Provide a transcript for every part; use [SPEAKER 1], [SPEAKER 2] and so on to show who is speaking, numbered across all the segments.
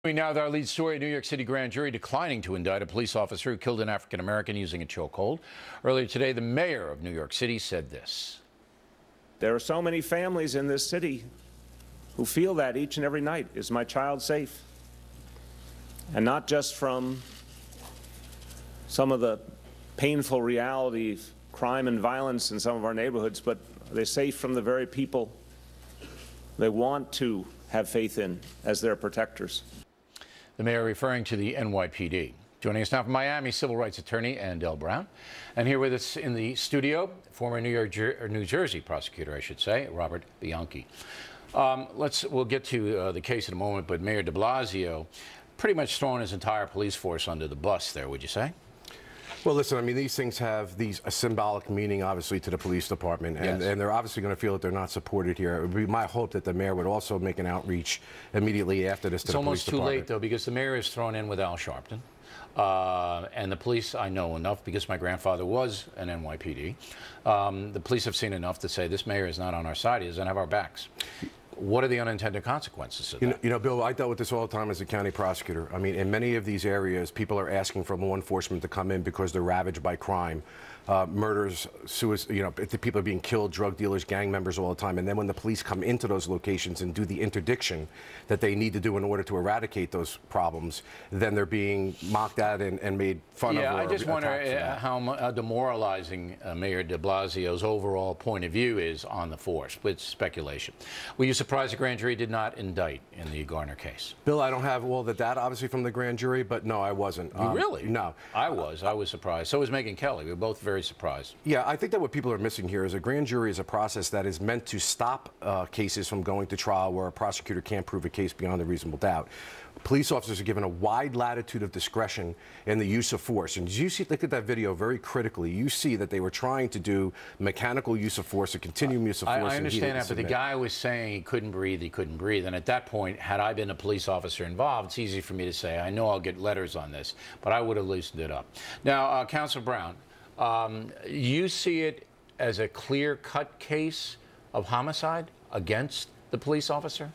[SPEAKER 1] Now with our lead story, a New York City grand jury declining to indict a police officer who killed an African-American using a chokehold. Earlier today, the mayor of New York City said this.
[SPEAKER 2] There are so many families in this city who feel that each and every night. Is my child safe? And not just from some of the painful reality of crime and violence in some of our neighborhoods, but are they safe from the very people they want to have faith in as their protectors?
[SPEAKER 1] The mayor referring to the NYPD. Joining us now from Miami, civil rights attorney Andel Brown. And here with us in the studio, former New Jersey prosecutor, I should say, Robert Bianchi. We'll get to the case in a moment, but Mayor de Blasio pretty much throwing his entire police force under the bus there, would you say?
[SPEAKER 3] Well, listen, I mean, these things have a symbolic meaning, obviously, to the police department, and,
[SPEAKER 1] yes.
[SPEAKER 3] and they're obviously going to feel that they're not supported here. It would be my hope that the mayor would also make an outreach immediately after this to the police department.
[SPEAKER 1] It's almost too late, though, because the mayor is thrown in with Al Sharpton. And the police, I know enough because my grandfather was an NYPD. The police have seen enough to say this mayor is not on our side. He doesn't have our backs. What are the unintended consequences of that?
[SPEAKER 3] You know, Bill, I dealt with this all the time as a county prosecutor. I mean, in many of these areas, people are asking for law enforcement to come in because they're ravaged by crime. Murders, suicide, you know, people are being killed, drug dealers, gang members all the time. And then when the police come into those locations and do the interdiction that they need to do in order to eradicate those problems, then they're being mocked at and made fun of.
[SPEAKER 1] Yeah, I just wonder how demoralizing Mayor de Blasio's overall point of view is on the force, with speculation. Were you surprised the grand jury did not indict in the Garner case?
[SPEAKER 3] Bill, I don't have all the data, obviously, from the grand jury, but no, I wasn't.
[SPEAKER 1] Really?
[SPEAKER 3] No.
[SPEAKER 1] I was surprised. So was Megan Kelly. We were both very surprised.
[SPEAKER 3] Yeah, I think that what people are missing here is a grand jury is a process that is meant to stop cases from going to trial where a prosecutor can't prove a case beyond a reasonable doubt. Police officers are given a wide latitude of discretion in the use of force. And you see, look at that video very critically. You see that they were trying to do mechanical use of force, a continuum use of force.
[SPEAKER 1] I understand that, but the guy was saying he couldn't breathe, And at that point, had I been a police officer involved, it's easy for me to say, I know I'll get letters on this, but I would have loosened it up. Now, Councilor Brown, you see it as a clear-cut case of homicide against the police officer?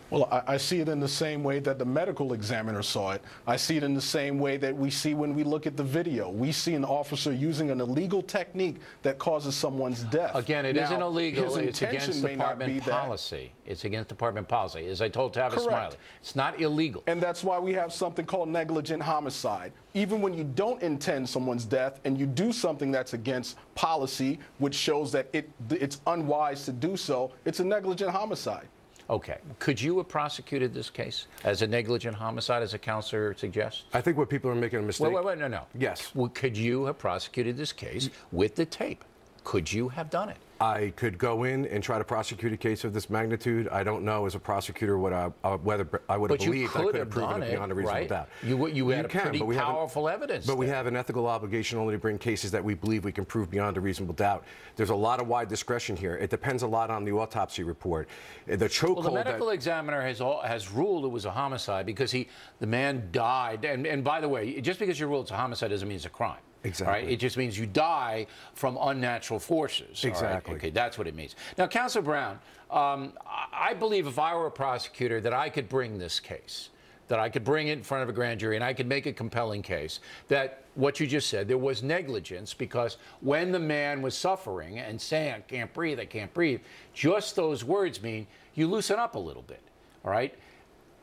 [SPEAKER 4] Well, I see it in the same way that the medical examiner saw it. I see it in the same way that we see when we look at the video. We see an officer using an illegal technique that causes someone's death.
[SPEAKER 1] Again, it isn't illegal. It's against department policy. It's against department policy. As I told Tavis Smiley, it's not illegal.
[SPEAKER 4] And that's why we have something called negligent homicide. Even when you don't intend someone's death and you do something that's against policy, which shows that it's unwise to do so, it's a negligent homicide.
[SPEAKER 1] Okay. Could you have prosecuted this case as a negligent homicide, as a counselor suggests?
[SPEAKER 3] I think what people are making a mistake.
[SPEAKER 1] Wait, no.
[SPEAKER 3] Yes.
[SPEAKER 1] Well, could you have prosecuted this case with the tape? Could you have done it?
[SPEAKER 3] I could go in and try to prosecute a case of this magnitude. I don't know, as a prosecutor, whether I would have believed I could have proven it beyond a reasonable doubt.
[SPEAKER 1] You had pretty powerful evidence.
[SPEAKER 3] But we have an ethical obligation only to bring cases that we believe we can prove beyond a reasonable doubt. There's a lot of wide discretion here. It depends a lot on the autopsy report. The chokehold.
[SPEAKER 1] Well, the medical examiner has ruled it was a homicide because the man died. And by the way, just because you rule it's a homicide doesn't mean it's a crime.
[SPEAKER 3] Exactly.
[SPEAKER 1] Right? It just means you die from unnatural forces.
[SPEAKER 3] Exactly.
[SPEAKER 1] Right? Okay, that's what it means. Now, Councilor Brown, I believe if I were a prosecutor that I could bring this case, that I could bring it in front of a grand jury and I could make a compelling case that what you just said, there was negligence because when the man was suffering and saying, I can't breathe, just those words mean you loosen up a little bit, all right?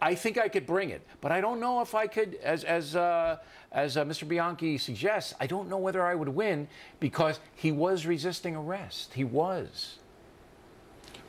[SPEAKER 1] I think I could bring it, but I don't know if I could, as Mr. Bianchi suggests, I don't know whether I would win because he was resisting arrest. He was.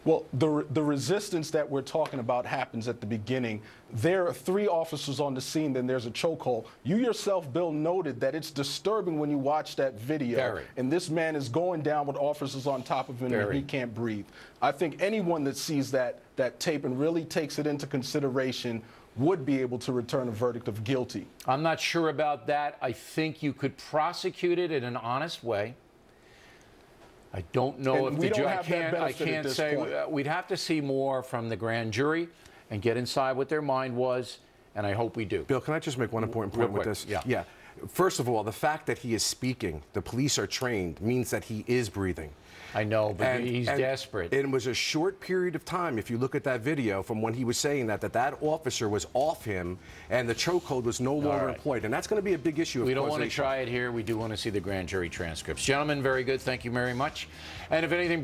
[SPEAKER 4] Well, the resistance that we're talking about happens at the beginning. There are 3 officers on the scene, then there's a chokehold. You yourself, Bill, noted that it's disturbing when you watch that video.
[SPEAKER 1] Very.
[SPEAKER 4] And this man is going down with officers on top of him and he can't breathe. I think anyone that sees that tape and really takes it into consideration would be able to return a verdict of guilty.
[SPEAKER 1] I'm not sure about that. I think you could prosecute it in an honest way. I don't know if the judge, I can't say. We'd have to see more from the grand jury and get inside what their mind was, and I hope we do.
[SPEAKER 3] Bill, can I just make one important point with this?
[SPEAKER 1] Yeah.
[SPEAKER 3] First of all, the fact that he is speaking, the police are trained, means that he is breathing.
[SPEAKER 1] I know, but he's desperate.
[SPEAKER 3] It was a short period of time, if you look at that video, from when he was saying that officer was off him and the chokehold was no longer employed. And that's going to be a big issue.
[SPEAKER 1] We don't want to try it here. We do want to see the grand jury transcripts. Gentlemen, very good. Thank you very much. And if anything